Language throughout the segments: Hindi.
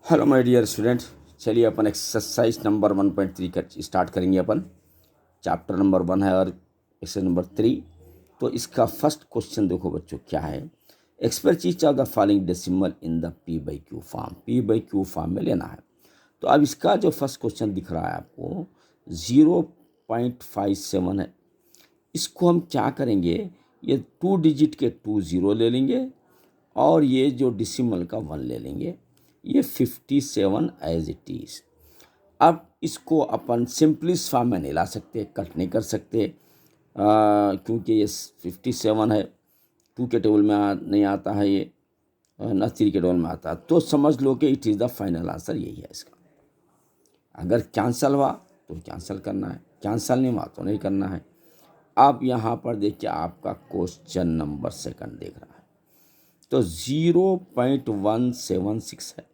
Hello my dear student. चलिए अपन एक्सरसाइज नंबर 1.3 कर स्टार्ट करेंगे। अपन चैप्टर नंबर 1 है और एक्सरसाइज नंबर 3। तो इसका फर्स्ट क्वेश्चन देखो बच्चों क्या है। Express each of the following decimal in the P by Q form. P by Q form में लेना है। तो अब इसका जो फर्स्ट क्वेश्चन दिख रहा है आपको 0.57 है। इसको हम क्या करेंगे, ये 2 डिजिट के 2 0 ले लेंगे और ये जो डिसिमल का 1 ले लेंगे। ये 57 एज इट इज। अब इसको अपन सिंपलिस्ट फॉर्म में नहीं ला सकते, कट नहीं कर सकते, क्योंकि ये 57 है। 2 के टेबल में नहीं आता है ये, न 3 के टेबल में आता है। तो समझ लो कि it is the final answer यही है इसका। अगर कैंसल हुआ तो कैंसल करना है, कैंसल नहीं हुआ तो नहीं करना है। अब यहाँ पर देखिए आपका क्वेश्चन नंबर सेकंड देख रहा है, तो 0.176 है।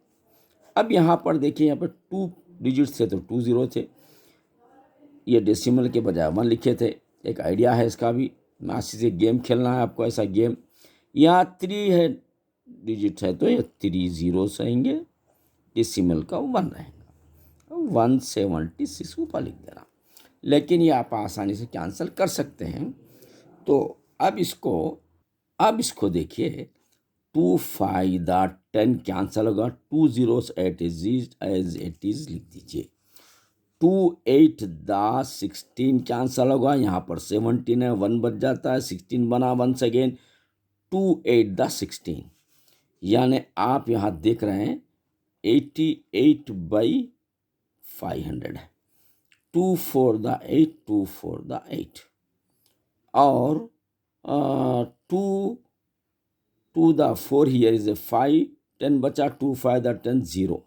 अब यहाँ पर देखिए, यहाँ पर 2 डिजिट्स थे तो 2 0 थे। ये डेसिमल के बजाय 1 लिखे थे। एक आइडिया है इसका भी, मासी से गेम खेलना है आपको, ऐसा गेम। यहाँ 3 है डिजिट है तो ये 3 zeros रहेंगे, डेसिमल का 1 रहेगा। 176 ऊपर लिख देना, लेकिन ये आप आसानी से कैंसिल कर सकते हैं। तो अब इसको देखिए, 2 5 द 10 कैंसल होगा, 2 zeros एज इट इज लिख दीजिए। 2 8 द 16 कैंसल होगा, यहाँ पर 17 है, 1 बच जाता है, 16 बना वंस अगेन। 2 8 द 16, यानी आप यहाँ देख रहे हैं 88/500 है। 2 4 द 8, 2 4 द 8 और 2 2 द 4 हियर इज ए 5, 10 बचा, 2 5 द 10 0।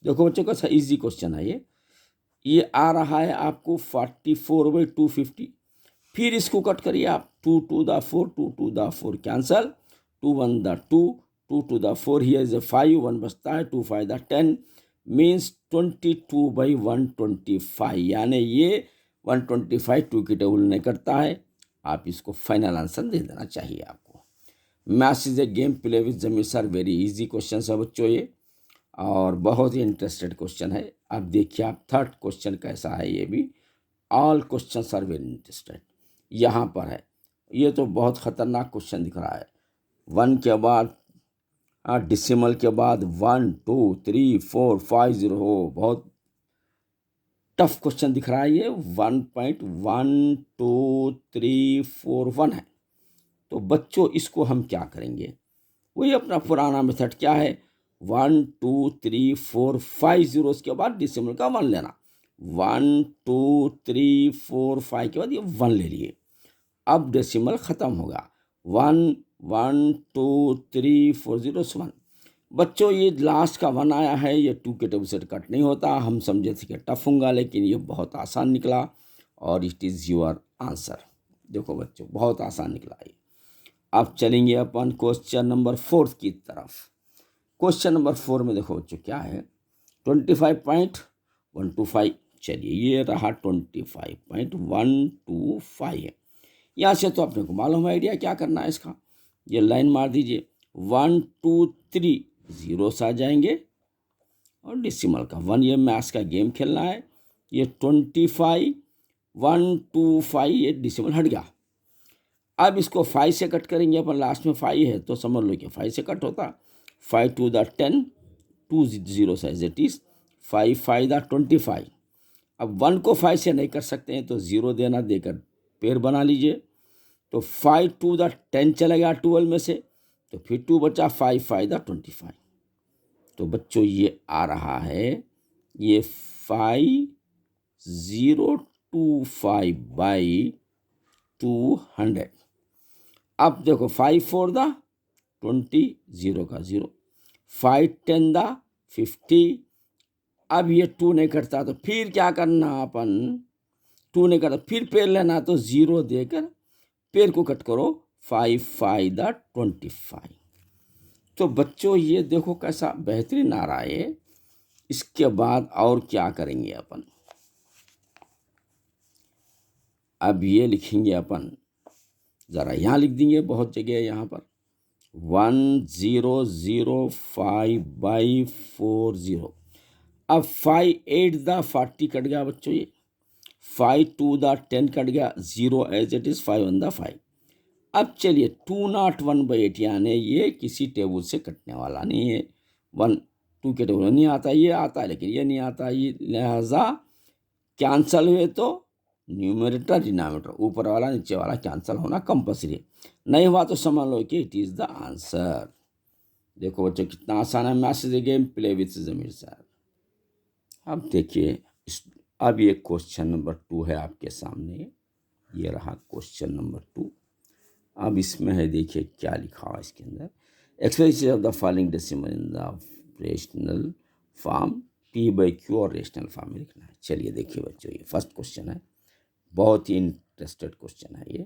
देखो बच्चों का इजी क्वेश्चन है ये आ रहा है आपको 44/250। फिर इसको कट करिए आप, 2 2 the 4, 2 2 the 4 cancel, 2 1 the 2, 2 2 the 4 here is a 5, 1 बचता है, 2 5 द 10 मीन्स 22/125, यानी ये 125 2 की टेबल नहीं करता है। आप इसको फाइनल आंसर दे देना चाहिए आपको। Maths is a game play with Zameer sir, very easy question है बच्चों ये, और बहुत ही इंटरेस्टेड क्वेश्चन है। अब देखिए आप थर्ड क्वेश्चन कैसा है, ये भी all question are very interested. यहाँ पर है, ये तो बहुत खतरनाक क्वेश्चन दिख रहा है। 1 के बाद डिसिमल के बाद 1 2 3 4 5 0 हो, बहुत टफ क्वेश्चन दिख रहा है ये। 1.12341 है। तो बच्चों इसको हम क्या करेंगे, वही अपना पुराना मेथड क्या है, 1 2 3 4 5 zeros के बाद डिसिमल का 1 लेना। 1 2 3 4 5 के बाद ये 1 ले लिए। अब डेसिमल खत्म होगा, 1 1 2 3 4 zeros 1। बच्चों ये लास्ट का 1 आया है, ये 2 के टेबल से कट नहीं होता। हम समझे थे कि टफ होगा, लेकिन ये बहुत आसान निकला और इट इज़ योर आंसर। देखो बच्चों बहुत आसान निकला ये। अब चलेंगे अपन क्वेश्चन नंबर 4 की तरफ। क्वेश्चन नंबर 4 में देखो बच्चों क्या है, 25.125। चलिए ये रहा 25.125 है। यहाँ से तो अपने को मालूम है आइडिया क्या करना है इसका। ये लाइन मार दीजिए, 1 2 3 zeros आ जाएंगे और डिसिमल का 1। ये मैथ्स का गेम खेलना है। ये 25.125, ये डिसिमल हट गया। अब इसको 5 से कट करेंगे अपन, लास्ट में 5 है तो समझ लो कि 5 से कट होता। 5 2 the 10, 2 zeros as it is, 5 5 the 25। अब 1 को 5 से नहीं कर सकते हैं तो 0 देना, देकर पेयर बना लीजिए। तो 5 2 द 10 चला गया 12 में से, तो फिर 2 बचा, 5 5 द 25। तो बच्चों ये आ रहा है ये 5025/200। अब देखो 5 4 द 20, 0 का 0, 5 10 द 50। अब ये 2 नहीं करता तो फिर क्या करना अपन, 2 नहीं करता फिर पेड़ लेना, तो 0 देकर पेड़ को कट करो, 5 5 द 25। तो बच्चों ये देखो कैसा बेहतरीन आ रहा है। इसके बाद और क्या करेंगे अपन, अब ये लिखेंगे अपन, ज़रा यहाँ लिख देंगे, बहुत जगह है यहाँ पर। 1005/40। अब 5 8 द 40 कट गया बच्चों, ये 5 2 द 10 कट गया, 0 एज इट इज, 5 1 द 5। अब चलिए 201/8, यानी ये किसी टेबल से कटने वाला नहीं है, 1 2 के टेबल में नहीं आता, ये आता है लेकिन ये नहीं आता, ये लिहाजा कैंसल हुए तो न्यूमरेटर डिनोमिनेटर, ऊपर वाला नीचे वाला कैंसल होना कंपल्सरी। नहीं हुआ तो समझ लो कि इट इज द आंसर। देखो बच्चों कितना आसान है maths game, play with Zameer sir. अब देखिए अब ये क्वेश्चन नंबर 2 है आपके सामने, ये रहा क्वेश्चन नंबर 2। अब इसमें है, देखिए क्या लिखा हुआ इसके अंदर, express of the following decimal in the rational form, p/q और रेशनल फॉर्म में लिखना है। चलिए देखिए बच्चों, ये फर्स्ट क्वेश्चन है, बहुत ही इंटरेस्टेड क्वेश्चन है ये।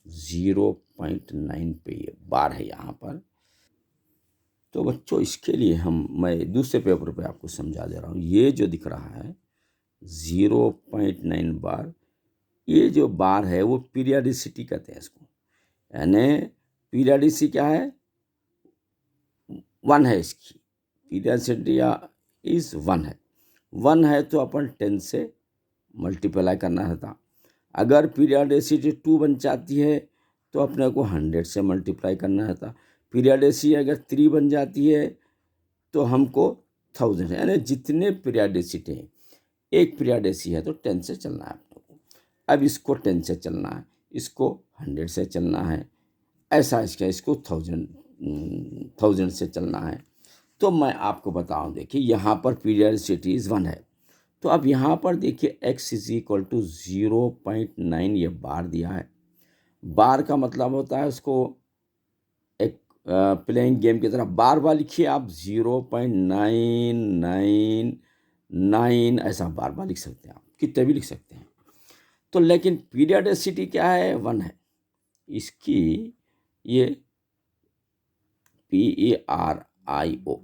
0.9 पे ये बार है यहाँ पर। तो बच्चों इसके लिए मैं दूसरे पेपर पे आपको समझा दे रहा हूँ। ये जो दिख रहा है 0.9 बार, ये जो बार है वो पीरियडिसिटी कहते हैं इसको, यानी पीरियडिसिटी क्या है, 1 है इसकी, पीरियडिसिटी इज 1 है। 1 है तो अपन 10 से मल्टीप्लाई करना रहता। अगर पीरियडिसिटी 2 बन जाती है तो अपने को 100 से मल्टीप्लाई करना रहता। पीरियडिसिटी अगर 3 बन जाती है तो हमको 1000 है, यानी जितने पीरियडिसिटी हैं, एक पीरियडिसिटी है तो 10 से चलना है अपने को। अब इसको 10 से चलना है, इसको 100 से चलना है, ऐसा इसको 1000 से चलना है। तो मैं आपको बताऊं, देखिए यहाँ पर पीरियडिसिटी 1 है, तो अब यहाँ पर देखिए x इज इक्वल टू 0.9, ये बार दिया है। बार का मतलब होता है उसको एक प्लेइंग गेम की तरह बार बार लिखिए आप, 0.999 ऐसा बार बार लिख सकते हैं, आप कितने भी लिख सकते हैं। तो लेकिन पीरियडिसिटी क्या है, 1 है। इसकी ये PERIO,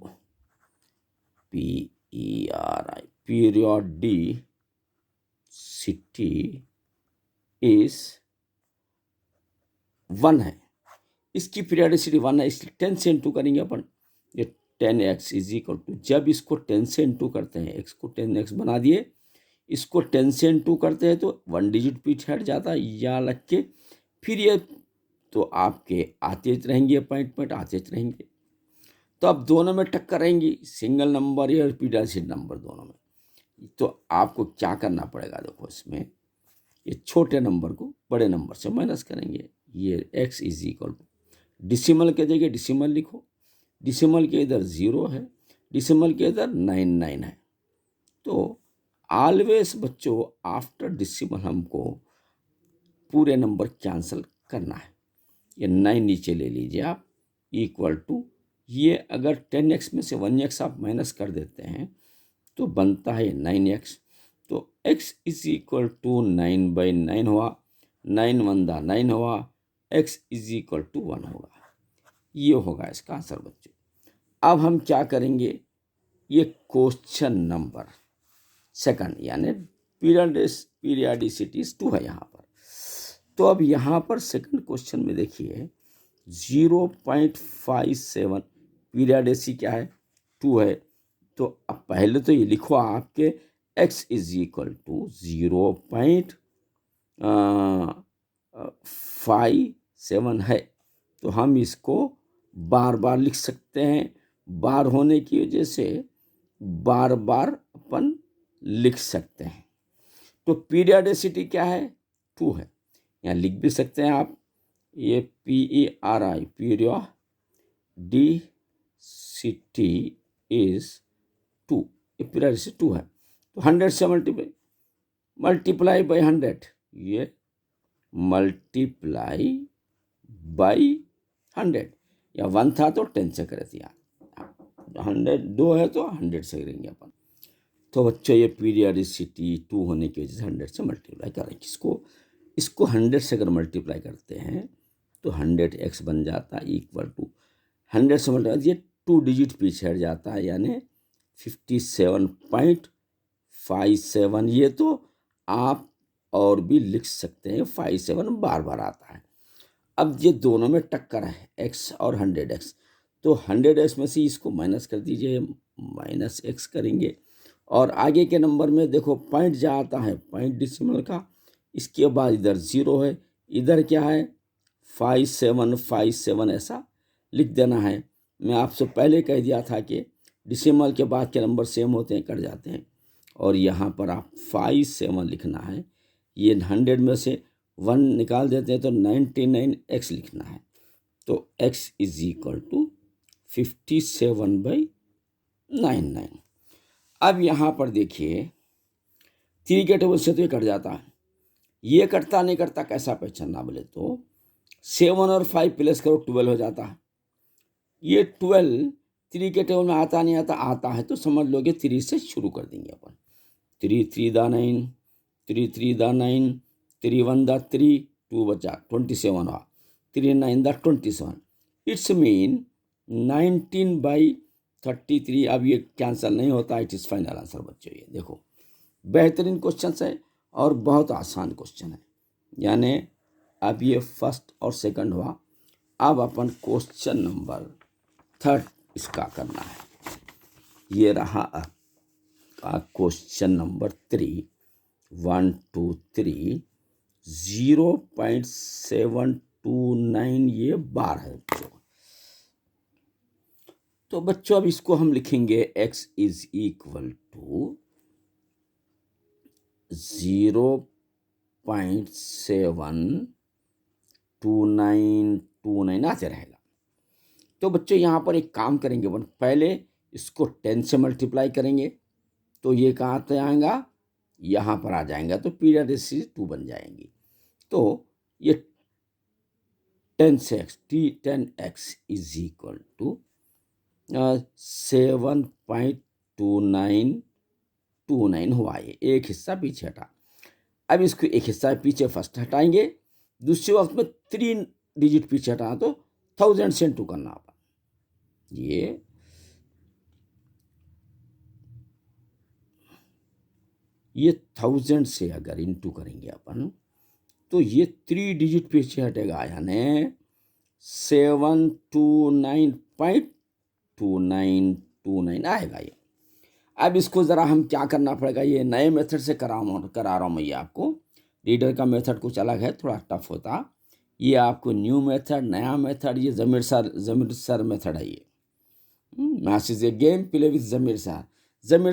पीरियडिसिटी इज 1 है, इसकी पीरियडिसिटी 1 है, इसलिए 10 से इंटू करेंगे अपन। ये 10x इज इक्वल टू, जब इसको 10 से इंटू करते हैं, x को 10x बना दिए, इसको 10 से इंटू करते हैं तो 1 डिजिट पीछे हट जाता है, यहाँ लग के फिर ये तो आपके आते रहेंगे, पॉइंट आते रहेंगे। तो अब दोनों में टक्कर रहेंगी, सिंगल नंबर या पीरियडिसिटी नंबर दोनों में। तो आपको क्या करना पड़ेगा, देखो इसमें ये छोटे नंबर को बड़े नंबर से माइनस करेंगे। ये x is equal to, decimal के जगह डिसिमल लिखो, डिसिमल के इधर 0 है, डिसिमल के इधर 99 है। तो ऑलवेज बच्चों आफ्टर डिसिमल हमको पूरे नंबर कैंसिल करना है। ये 9 नीचे ले लीजिए आप, इक्वल टू, ये अगर 10x में से 1x आप माइनस कर देते हैं तो बनता है 9x। तो x इज इक्वल टू 9/9 हुआ, 9 1 दा 9 हुआ, x इज इक्वल टू 1 होगा। ये होगा इसका आंसर बच्चों। अब हम क्या करेंगे, ये क्वेश्चन नंबर सेकंड, यानी पीरियडिसिटी 2 है यहाँ पर। तो अब यहाँ पर सेकंड क्वेश्चन में देखिए 0.57, पीरियडिसिटी क्या है, 2 है। तो अब पहले तो ये लिखो आपके x इज इक्वल टू 0.57 है, तो हम इसको बार बार लिख सकते हैं। बार होने की वजह से बार बार अपन लिख सकते हैं। तो पीरियडिसिटी क्या है, 2 है, यहाँ लिख भी सकते हैं आप, ये PERI पीरियडिसिटी इज 2, ये पीरियडिसिटी 2 है। तो 100 से मल्टीप्लाई बाई 100, ये मल्टीप्लाई बाई 100, या 1 था तो 10 से करे थे, 100 2 है तो 100 से करेंगे अपन। तो बच्चों ये पीरियडिसिटी 2 होने की वजह से 100 से मल्टीप्लाई करें, इसको 100 से अगर मल्टीप्लाई करते हैं तो 100x बन जाता है, इक्वल टू 100 से मल्टीप्लाई, ये 2 डिजिट पीछे हट जाता है, यानी 57.57। ये तो आप और भी लिख सकते हैं, 57 बार बार आता है। अब ये दोनों में टक्कर है x और 100x, तो 100x में से इसको माइनस कर दीजिए, -x करेंगे। और आगे के नंबर में देखो पॉइंट जहाँ आता है पॉइंट डेसिमल का, इसके बाद इधर 0 है, इधर क्या है 5757 ऐसा लिख देना है। मैं आपसे पहले कह दिया था कि डेसिमल के बाद के नंबर सेम होते हैं, कट जाते हैं, और यहाँ पर आप 57 लिखना है। ये 100 में से 1 निकाल देते हैं तो 99x लिखना है। तो x इज इक्वल टू 57/99। अब यहाँ पर देखिए 3 के टेबल से तो ये कट जाता है, ये कटता नहीं कटता कैसा पहचानना बोले तो 7 और 5 प्लस करो 12 हो जाता है। ये 12 3 के टेबल में आता नहीं आता, आता है तो समझ लोगे 3 से शुरू कर देंगे अपन। 3 3 दा 9, 3 3 दा 9, 3 1 दा 3, 2 बचा 27 हुआ, 3 9 दा 27। It's mean 19/33। अब ये कैंसिल नहीं होता, इट इज़ फाइनल आंसर बच्चों। ये देखो बेहतरीन क्वेश्चन है और बहुत आसान क्वेश्चन है। यानी अब ये फर्स्ट और सेकंड हुआ। अब अपन क्वेश्चन नंबर 3 इसका करना है। ये रहा आपका क्वेश्चन नंबर 3, 1 2 3, 0.729 ये बार है बच्चों। तो बच्चों अब इसको हम लिखेंगे x इज इक्वल टू 0.72929 आते रहेगा। तो बच्चों यहाँ पर एक काम करेंगे अपन, पहले इसको 10 से मल्टीप्लाई करेंगे तो ये कहाँ पे आएगा, यहाँ पर आ जाएगा, तो पीरियड 2 बन जाएंगी। तो ये 10 से x 10x is equal to 7.2929 हुआ। ये एक हिस्सा पीछे हटा। अब इसको एक हिस्सा पीछे फर्स्ट हटाएंगे, दूसरे वक्त में 3 डिजिट पीछे हटाना, तो 1000 से इंटू करना होगा। ये 1000 से अगर इंटू करेंगे अपन तो ये 3 डिजिट पीछे हटेगा, यानी 729.2929 आएगा ये। अब इसको ज़रा हम क्या करना पड़ेगा, ये नए मेथड से करा रहा हूँ मैं ये आपको। रीडर का मेथड कुछ अलग है, थोड़ा टफ होता। ये आपको न्यू मेथड, नया मेथड, ये ज़मीर सर मेथड है। ये message A game play with Zamir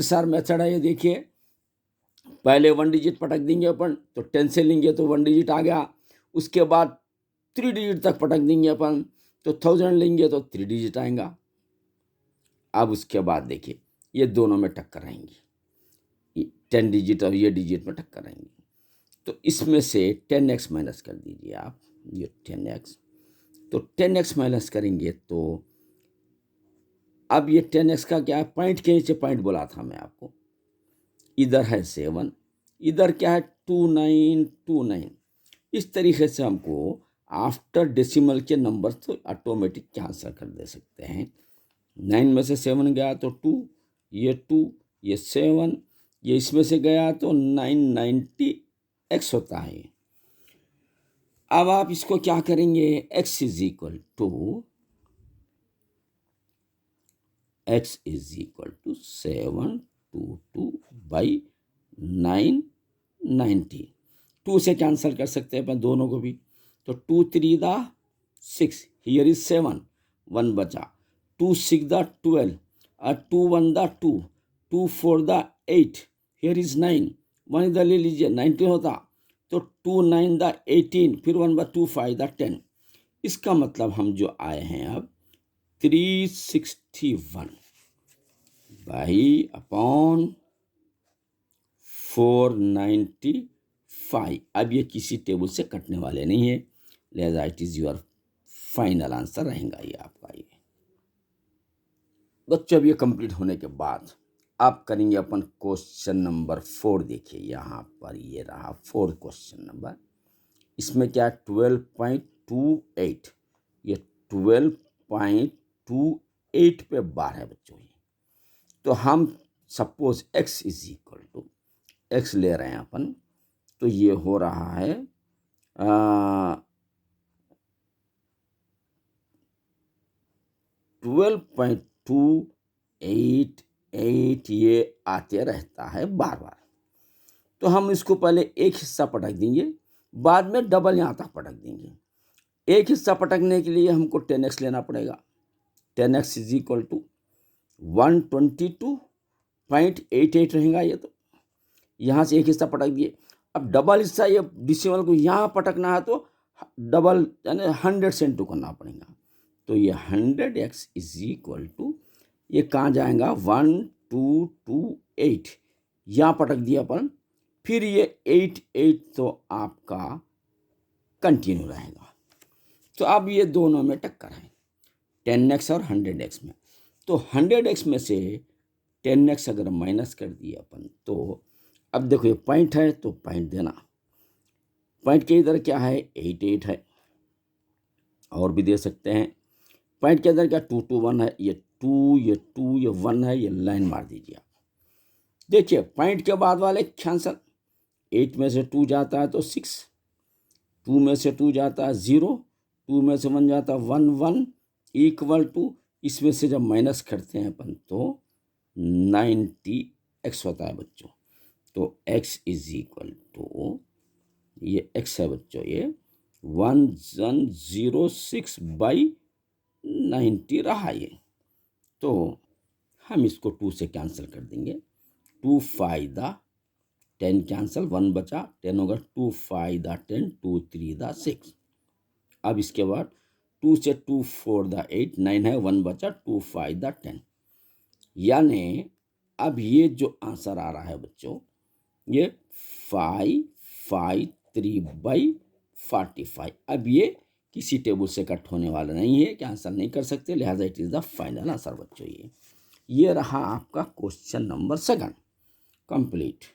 sir method है। ये देखिए पहले 1 डिजिट पटक देंगे अपन तो 10 से लेंगे तो 1 डिजिट आ गया, उसके बाद 3 डिजिट तक पटक देंगे अपन तो 1000 लेंगे तो 3 डिजिट आएगा। अब उसके बाद देखिए ये दोनों में टक्कर रहेंगी, 10 डिजिट और ये डिजिट में टक्कर रहेंगी। तो इसमें से 10x माइनस कर दीजिए आप, ये 10x, तो 10x माइनस करेंगे तो अब ये 10x का क्या है, पॉइंट के नीचे पॉइंट बोला था मैं आपको, इधर है 7, इधर क्या है 2929। इस तरीके से हमको आफ्टर डेसिमल के नंबर तो ऑटोमेटिक कैंसिल कर दे सकते हैं। 9 में से 7 गया तो 2, ये 2, ये 7, ये इसमें से गया तो 990x होता है। अब आप इसको क्या करेंगे, x इज इक्वल टू 722/990। 2 से कैंसिल कर सकते हैं अपन दोनों को भी, तो 2 3 दा 6, हियर इज 7, 1 बचा, 2 6 दा 12, और 2 1 दा 2, 2 4 दा 8, हियर इज 9, 1 इधर ले लीजिए 19 होता, तो 2 9 दा 18, फिर 1 2 5 दा 10। इसका मतलब हम जो आए हैं अब 361/495। अब ये किसी टेबल से कटने वाले नहीं है, लिहाजा it is your final answer रहेगा ये आपका। ये बच्चों अब ये कंप्लीट होने के बाद आप करेंगे अपन क्वेश्चन नंबर 4। देखिए यहाँ पर ये रहा 4 क्वेश्चन नंबर। इसमें क्या 12.28, ये 12.28 पे बार है बच्चों। तो हम suppose x is equal to x ले रहे हैं अपन, तो ये हो रहा है 12.288 ये आते रहता है बार बार। तो हम इसको पहले एक हिस्सा पटक देंगे, बाद में डबल यहाँ तक पटक देंगे। एक हिस्सा पटकने के लिए हमको 10x लेना पड़ेगा। 10x इज इक्वल टू 122.88 रहेगा ये। तो यहाँ से एक हिस्सा पटक दिए। अब डबल हिस्सा ये डिसिमल को यहाँ पटकना है तो डबल यानी 100 से इंटू करना पड़ेगा। तो ये 100x इज इक्वल टू ये कहाँ जाएगा 1228 यहाँ पटक दिया अपन। फिर ये 88 तो आपका कंटिन्यू रहेगा। तो अब ये दोनों में टक्कर है 10x और 100x में। तो 100x में से 10x अगर माइनस कर दिया अपन तो अब देखो ये पॉइंट है तो पॉइंट देना। पॉइंट के इधर क्या है 88 है, और भी दे सकते हैं। पॉइंट के अंदर क्या 221 है, ये 2 ये 2 ये 1 है, ये लाइन मार दीजिए आप। देखिए पॉइंट के बाद वाले कैंसल। 8 में से 2 जाता है तो 6, 2 में से 2 जाता है 0, 2 में से 1 जाता है 1, 1 इक्वल टू इसमें से जब माइनस करते हैं अपन तो 90x होता है बच्चों। तो x इज इक्वल टू ये x है बच्चों, ये 1106/90 रहा ये। तो हम इसको 2 से कैंसिल कर देंगे। 2 फायदा 10 कैंसिल, 1 बचा, 10 होगा 2 फायदा 10, 2 3 6। अब इसके बाद 2 से 2 4 8, 9 है, 1 बचा, 2 फायदा 10। यानी अब ये जो आंसर आ रहा है बच्चों ये 553/45। अब ये किसी टेबल से कट होने वाला नहीं है, कैंसिल नहीं कर सकते, लिहाजा it is the final answer बच्चों। ये रहा आपका क्वेश्चन नंबर 2 कंप्लीट।